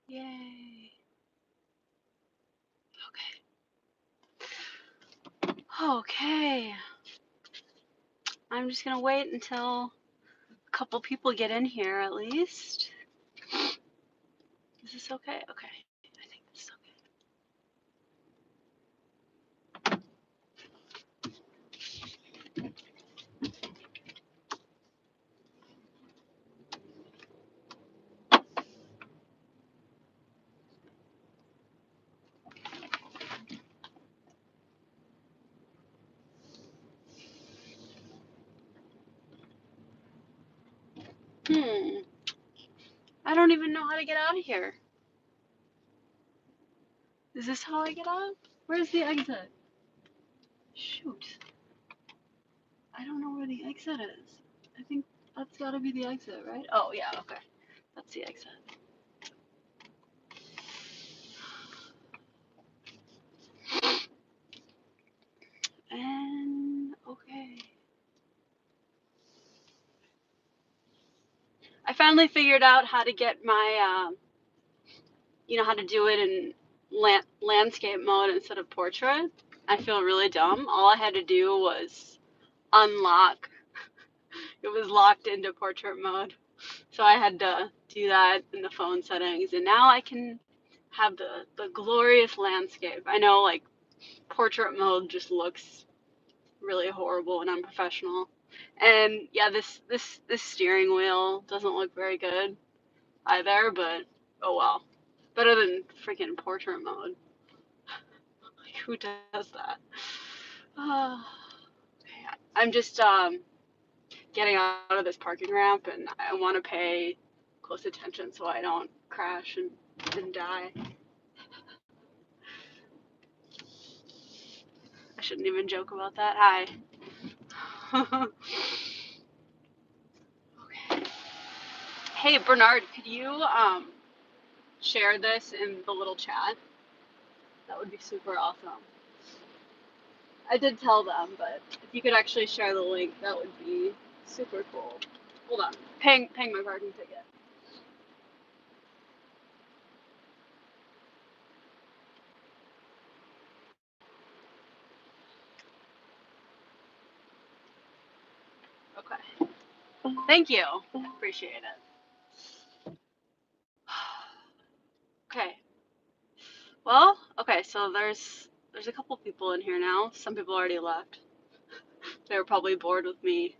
Yay. Okay. I'm just gonna wait until a couple people get in here at least. Is this okay? Okay. I think this is okay. I don't even know how to get out of here. Is this how I get out? Where's the exit? Shoot. I don't know where the exit is. I think that's gotta be the exit, right? Oh, yeah, okay. That's the exit. And, okay. I finally figured out how to get my, how to do it in landscape mode instead of portrait. I feel really dumb. All I had to do was unlock. It was locked into portrait mode. So I had to do that in the phone settings, and now I can have the glorious landscape. I know, like, portrait mode just looks really horrible and unprofessional. And yeah, this steering wheel doesn't look very good either, but oh well. Better than freaking portrait mode. Like, who does that? Uh, I'm just getting out of this parking ramp, and I want to pay close attention so I don't crash and die. I shouldn't even joke about that. Hi. Okay. Hey Bernard, could you share this in the little chat? That would be super awesome. I did tell them, but if you could actually share the link, that would be super cool. Hold on. Paying my parking ticket. Okay. Thank you. Appreciate it. Okay. Well, okay, so there's a couple people in here now. Some people already left. They were probably bored with me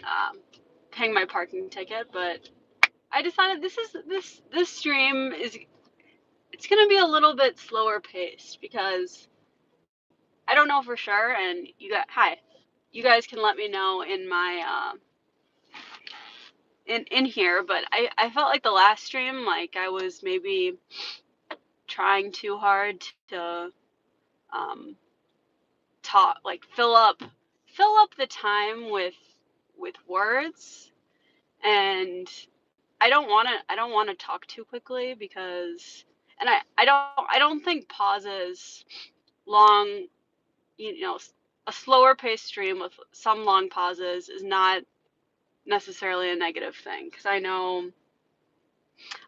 um, paying my parking ticket, but I decided this stream is it's gonna be a little bit slower paced because I don't know for sure, and you guys can let me know in my in here, but I felt like the last stream, like I was maybe trying too hard to um talk, like fill up the time with words, and I don't want to talk too quickly because and I don't think pauses long, you know, a slower paced stream with some long pauses is not necessarily a negative thing because I know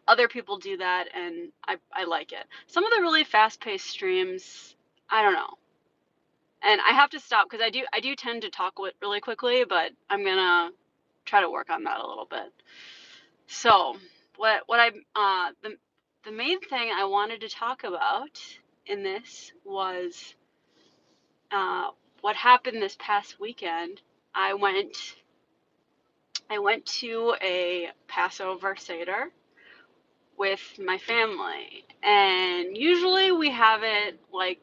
other people do that and I like it. Some of the really fast paced streams, I don't know. And I have to stop because I do tend to talk really quickly, but I'm gonna try to work on that a little bit. So what I the main thing I wanted to talk about in this was uh, what happened this past weekend. I went I went to a Passover Seder with my family, and usually we have it like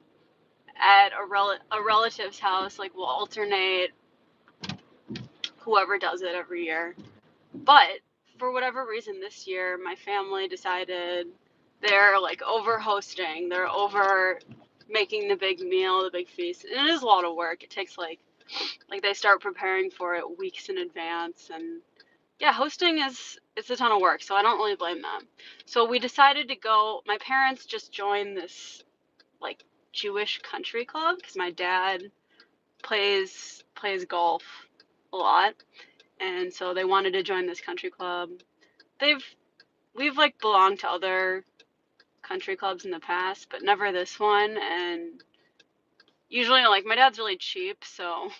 at a relative's house. Like we'll alternate whoever does it every year. But for whatever reason this year, my family decided they're like over hosting. They're over making the big meal, the big feast. And it is a lot of work. It takes like they start preparing for it weeks in advance, and yeah, hosting is it's a ton of work, so I don't really blame them. So we decided to go. My parents just joined this like Jewish country club because my dad plays golf a lot, and so they wanted to join this country club. They've we've like belonged to other country clubs in the past, but never this one. And usually, like, my dad's really cheap, so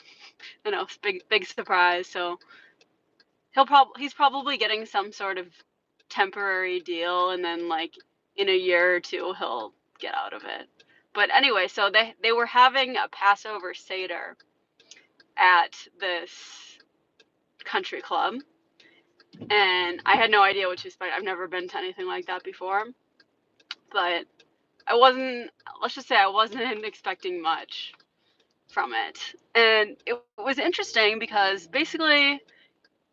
it's big surprise. So he's probably getting some sort of temporary deal, and then like in a year or two he'll get out of it. But anyway, so they were having a Passover Seder at this country club, and I had no idea what to expect. I've never been to anything like that before, but let's just say I wasn't expecting much from it. And it was interesting because basically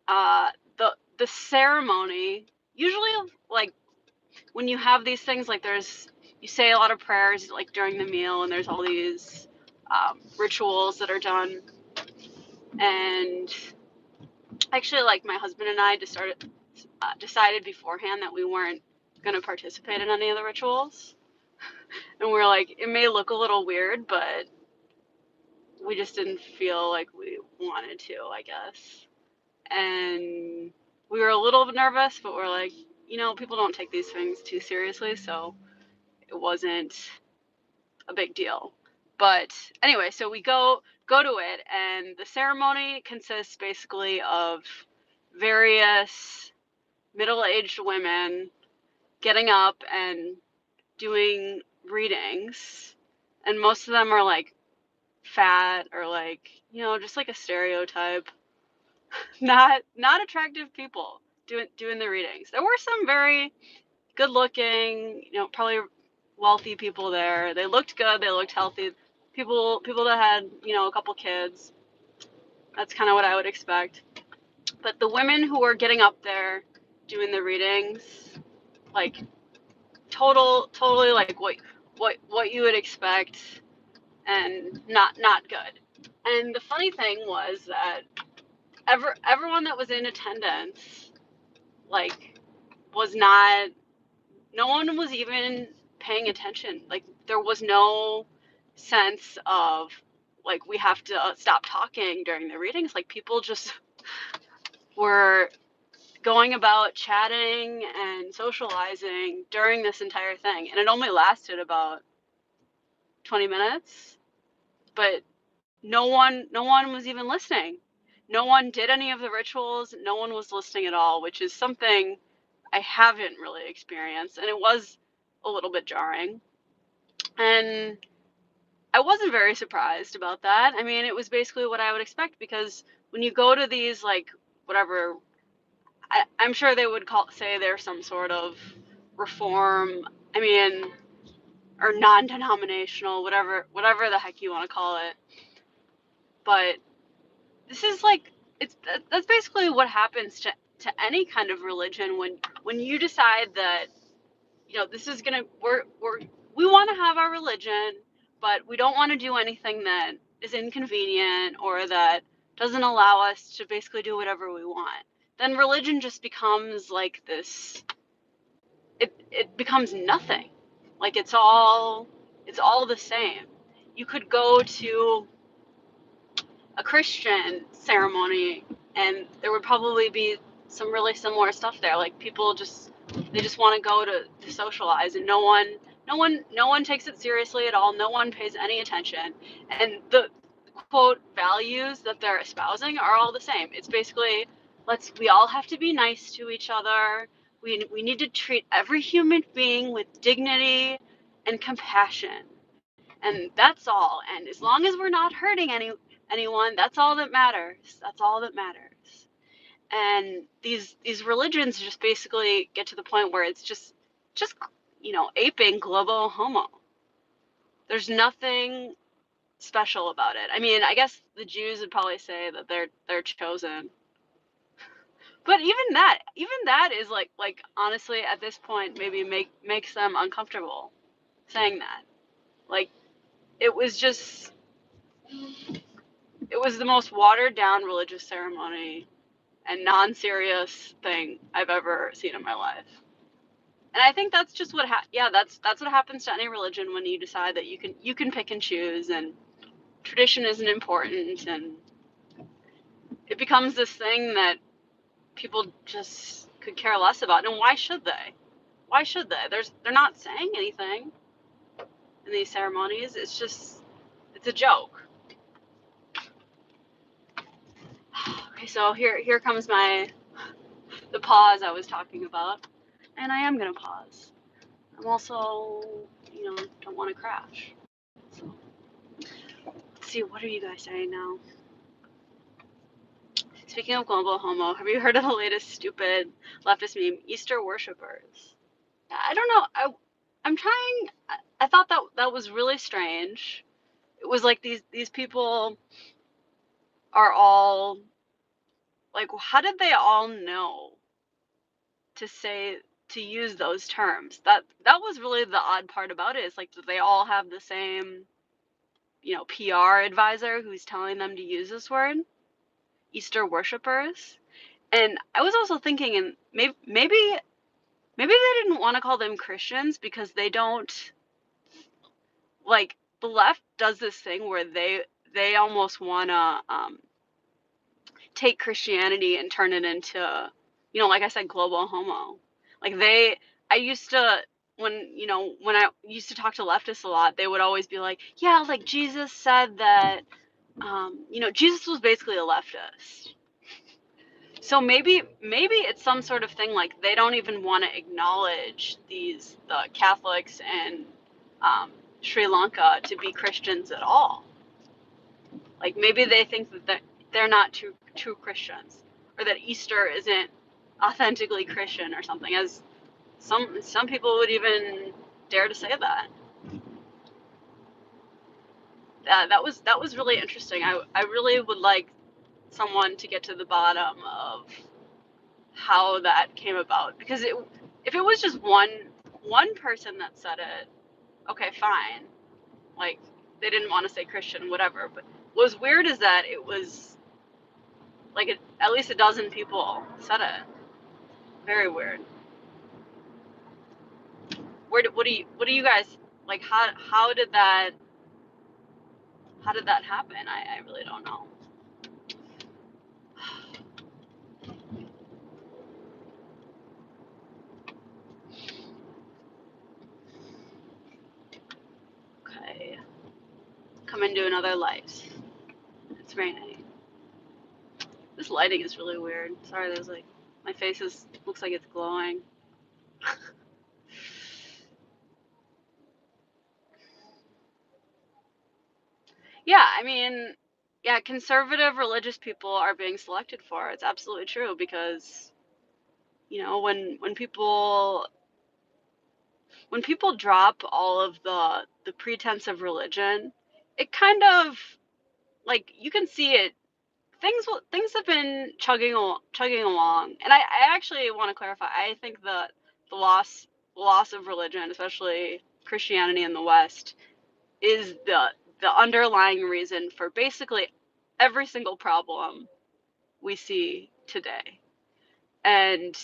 uh, the ceremony, usually, like, when you have these things, like, you say a lot of prayers like during the meal, and there's all these rituals that are done. And actually, like, my husband and I decided beforehand that we weren't going to participate in any of the rituals, and we're like, it may look a little weird, but we just didn't feel like we wanted to, I guess. And we were a little bit nervous, but we're like, people don't take these things too seriously, so it wasn't a big deal. But anyway, so we go to it, and the ceremony consists basically of various middle-aged women getting up and doing readings, and most of them are like fat or like, just like a stereotype, not attractive people doing the readings. There were some very good looking, probably wealthy people there. They looked good, they looked healthy. People that had, a couple kids. That's kind of what I would expect. But the women who were getting up there doing the readings, like, totally like what you would expect, and not good. And the funny thing was that everyone that was in attendance, like, was not, no one was even paying attention. Like, there was no sense of, like, we have to stop talking during the readings. Like, people just were going about chatting and socializing during this entire thing, and it only lasted about 20 minutes, but no one was even listening. No one did any of the rituals. No one was listening at all, which is something I haven't really experienced, and it was a little bit jarring. And I wasn't very surprised about that. I mean, it was basically what I would expect, because when you go to these, like, whatever, I'm sure they would say there's some sort of reform, I mean, or non-denominational, whatever the heck you want to call it. But this is like, that's basically what happens to any kind of religion when you decide that, this is gonna we want to have our religion, but we don't want to do anything that is inconvenient or that doesn't allow us to basically do whatever we want. Then religion just becomes like this. It becomes nothing. Like, it's all the same. You could go to a Christian ceremony, and there would probably be some really similar stuff there. Like, people they just want to go to socialize, and no one takes it seriously at all. No one pays any attention, and the quote values that they're espousing are all the same. It's basically, we all have to be nice to each other. We need to treat every human being with dignity and compassion, and that's all. And as long as we're not hurting anyone, that's all that matters. That's all that matters. And these religions just basically get to the point where it's just aping Globohomo. There's nothing special about it. I mean, I guess the Jews would probably say that they're chosen. But even that is like honestly, at this point, maybe makes them uncomfortable saying that. Like, it was just it was the most watered down religious ceremony and non-serious thing I've ever seen in my life. And I think that's just that's what happens to any religion when you decide that you can pick and choose, and tradition isn't important, and it becomes this thing that people just could care less about. And why should they? Why should they? They're not saying anything in these ceremonies. It's a joke. Okay, so here comes the pause I was talking about, and I am gonna pause. I'm also, don't want to crash. So let's see, what are you guys saying now? Speaking of Globohomo, have you heard of the latest stupid leftist meme, Easter worshippers? I don't know. I'm trying. I thought that was really strange. It was like these people are all like, how did they all know to say to use those terms? That was really the odd part about it. It's like, do they all have the same, PR advisor who's telling them to use this word, Easter worshippers? And I was also thinking, and maybe they didn't want to call them Christians because they don't, like, the left does this thing where they almost want to take Christianity and turn it into, like I said, global homo. Like I used to, when I used to talk to leftists a lot, they would always be like, yeah, like Jesus said that, Jesus was basically a leftist. So maybe it's some sort of thing like they don't even want to acknowledge the Catholics in Sri Lanka to be Christians at all. Like maybe they think that they're not true Christians, or that Easter isn't authentically Christian or something. As some people would even dare to say that. That was really interesting. I really would like someone to get to the bottom of how that came about, because if it was just one person that said it, okay, fine. Like they didn't want to say Christian, whatever. But what was weird is that it was like at least a dozen people said it. Very weird. What do you guys like? How did that happen? I really don't know. Okay, come into another light. It's raining. This lighting is really weird. Sorry, there's like my face looks like it's glowing. Yeah, I mean, yeah, conservative religious people are being selected for. It's absolutely true because, when people drop all of the pretense of religion, it kind of, like, you can see it. Things have been chugging along, and I actually want to clarify. I think the loss of religion, especially Christianity in the West, is the underlying reason for basically every single problem we see today. And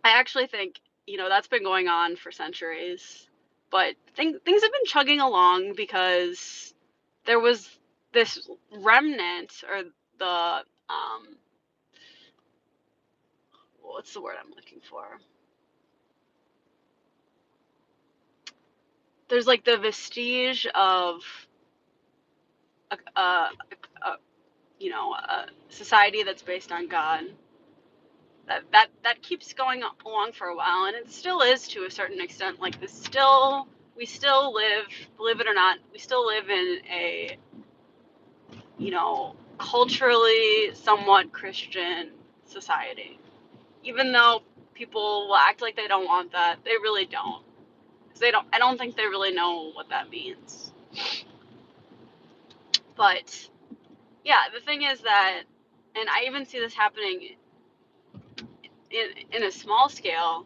I actually think, that's been going on for centuries, but things have been chugging along because there was this remnant, or the what's the word I'm looking for? There's like the vestige of a a society that's based on God, that keeps going along for a while, and it still is to a certain extent. Like we still live, believe it or not, we still live in a, culturally somewhat Christian society. Even though people will act like they don't want that, they really don't. 'Cause I don't think they really know what that means. But yeah, the thing is that, and I even see this happening in a small scale.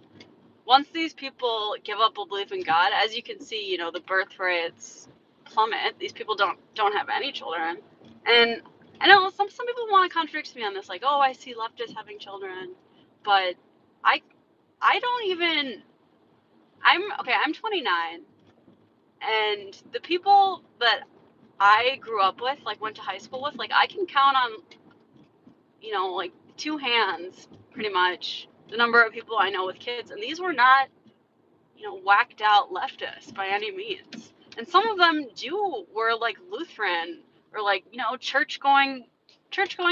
Once these people give up a belief in God, as you can see, the birth rates plummet. These people don't have any children. And I know some people want to contradict me on this, like, oh, I see leftists having children, but I don't even. I'm 29, and the people that I grew up with, like went to high school with, like I can count on, like two hands, pretty much, the number of people I know with kids, and these were not, whacked out leftists by any means. And some of them were like Lutheran or like, church going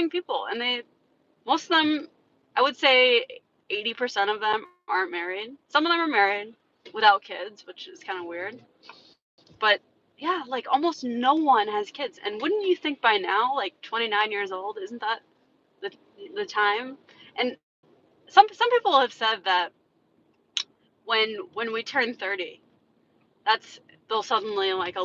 people. And most of them, I would say 80% of them aren't married. Some of them are married without kids, which is kind of weird. But yeah, like almost no one has kids. And wouldn't you think by now, like 29 years old, isn't that the time? And some people have said that when we turn 30, that's they'll suddenly like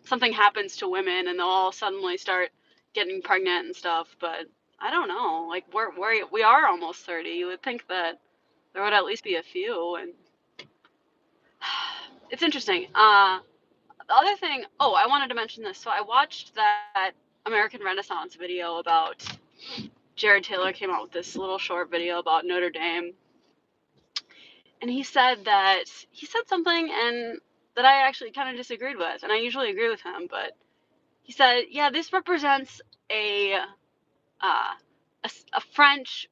something happens to women and they'll all suddenly start getting pregnant and stuff. But I don't know. Like we are almost 30. You would think that there would at least be a few, and it's interesting. The other thing, I wanted to mention this. So I watched that American Renaissance video about Jared Taylor came out with this little short video about Notre Dame, and he said something and that I actually kind of disagreed with, and I usually agree with him, but he said, yeah, this represents uh, the French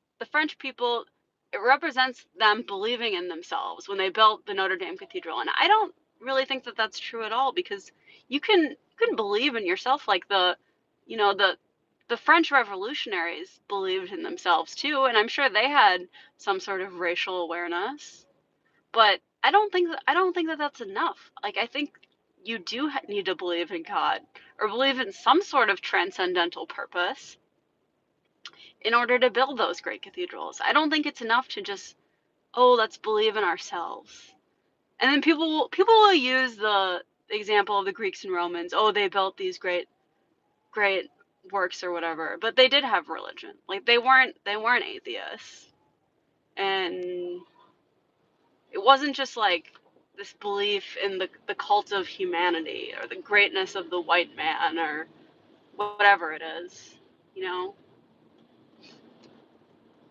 people. It represents them believing in themselves when they built the Notre Dame Cathedral, and I don't really think that that's true at all, because you can believe in yourself, like you know the the French revolutionaries believed in themselves too, and I'm sure they had some sort of racial awareness. But I don't think that that's enough. Like, I think you do need to believe in God or believe in some sort of transcendental purpose in order to build those great cathedrals. I don't think it's enough to just, let's believe in ourselves. And then people will use the example of the Greeks and Romans. Oh, they built these great works or whatever, but they did have religion. Like, they weren't atheists. And it wasn't just like this belief in the cult of humanity or the greatness of the white man or whatever it is, you know.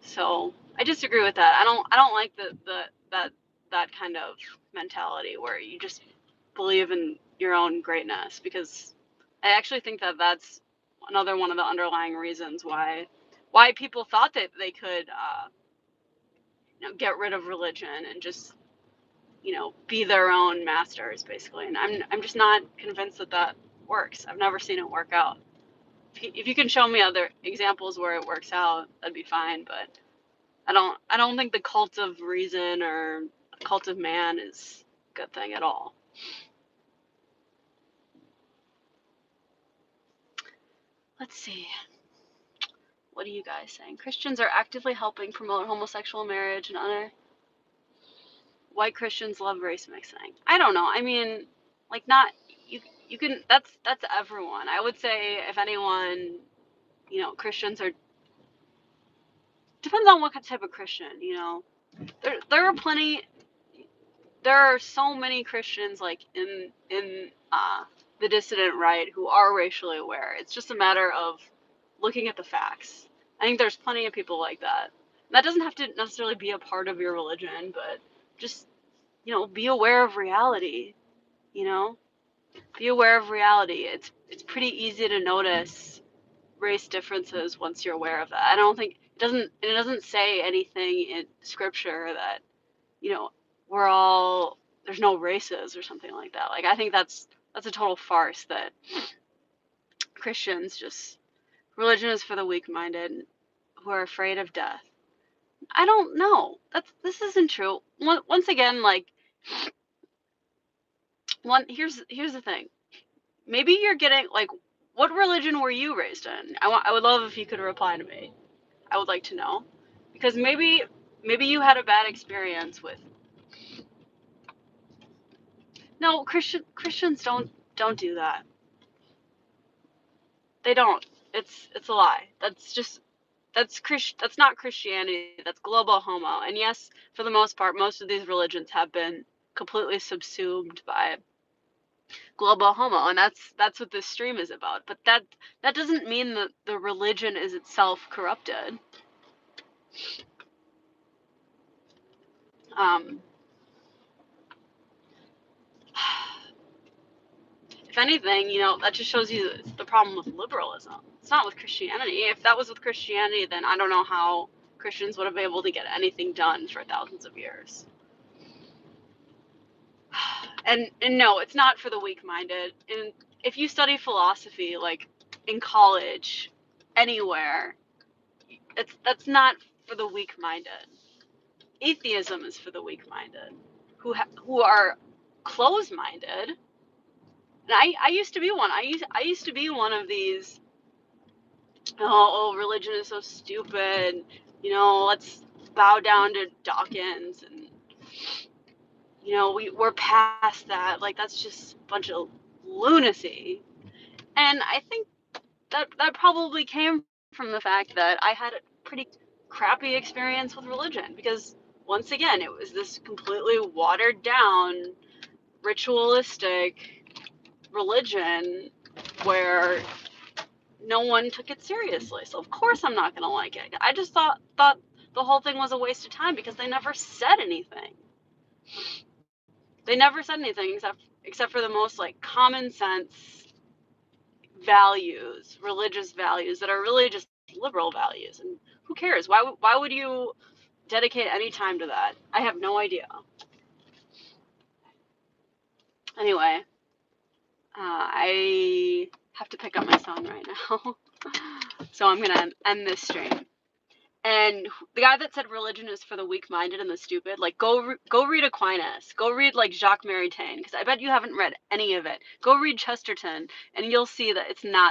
So I disagree with that. I don't like that kind of mentality where you just believe in your own greatness, because I actually think that that's another one of the underlying reasons why people thought that they could get rid of religion and just be their own masters, basically. And I'm just not convinced that that works. I've never seen it work out. If you can show me other examples where it works out, that'd be fine. But I don't think the cult of reason or cult of man is a good thing at all. Let's see. What are you guys saying? Christians are actively helping promote homosexual marriage, and other white Christians love race mixing. I don't know. I mean, like, not you. You can. That's everyone. I would say, if anyone, Christians are, depends on what type of Christian. There are plenty. There are so many Christians, like, in the dissident right, who are racially aware. It's just a matter of looking at the facts. I think there's plenty of people like that. That doesn't have to necessarily be a part of your religion, but just, be aware of reality. You know, be aware of reality. It's pretty easy to notice race differences once you're aware of that. I don't think it doesn't say anything in scripture that, you know, we're all there's no races or something like that. Like, I think that's a total farce, that Christians just religion is for the weak-minded who are afraid of death. I don't know. This isn't true. Once again, like, here's the thing. Maybe you're getting, like, what religion were you raised in? I would love if you could reply to me. I would like to know, because maybe you had a bad experience with. No, Christians don't do that. They don't. It's a lie. That's not Christianity. That's Globohomo. And yes, for the most part, most of these religions have been completely subsumed by Globohomo, and that's what this stream is about. But that doesn't mean that the religion is itself corrupted. Um, if anything, that just shows you it's the problem with liberalism. It's not with Christianity. If that was with Christianity, then I don't know how Christians would have been able to get anything done for thousands of years. And no, it's not for the weak-minded. And if you study philosophy, like in college, anywhere, that's not for the weak-minded. Atheism is for the weak-minded, who are closed-minded. And I used to be one. I used to be one of these. Oh, religion is so stupid. Let's bow down to Dawkins, and we're past that. Like, that's just a bunch of lunacy. And I think that probably came from the fact that I had a pretty crappy experience with religion, because once again, it was this completely watered down, ritualistic religion where no one took it seriously. So of course I'm not going to like it. I just thought the whole thing was a waste of time, because they never said anything. They never said anything except for the most like common sense values, religious values that are really just liberal values. And who cares? Why would you dedicate any time to that? I have no idea. Anyway, I have to pick up my son right now. So I'm going to end this stream. And the guy that said religion is for the weak-minded and the stupid, like, go read Aquinas. Go read, like, Jacques Maritain, because I bet you haven't read any of it. Go read Chesterton, and you'll see that it's not